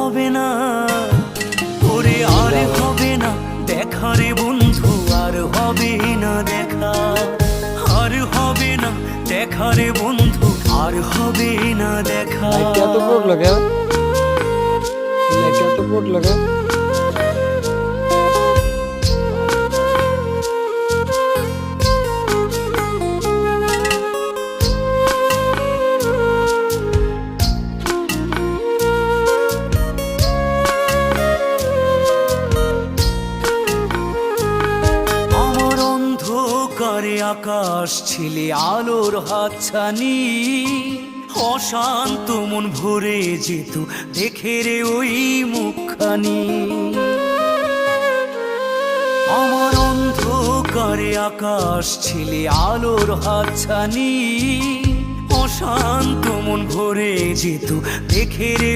হবে না, ওরে আর হবে না দেখা রে বন্ধু, আর হবে না দেখা, আর হবে না দেখা রে বন্ধু, আর হবে না দেখা। লাইটটা এত পড়লো কেন? লাইটটা এত পড়লো কেন? করে আকাশ ছিলে আলোর হাতছানি, অশান্ত মন ভরে যেত দেখে রে ওই মুখখানি। আমার অন্ধকারে আকাশ ছিলে আলোর হাতছানি, অশান্ত মন ভরে যেত দেখে রে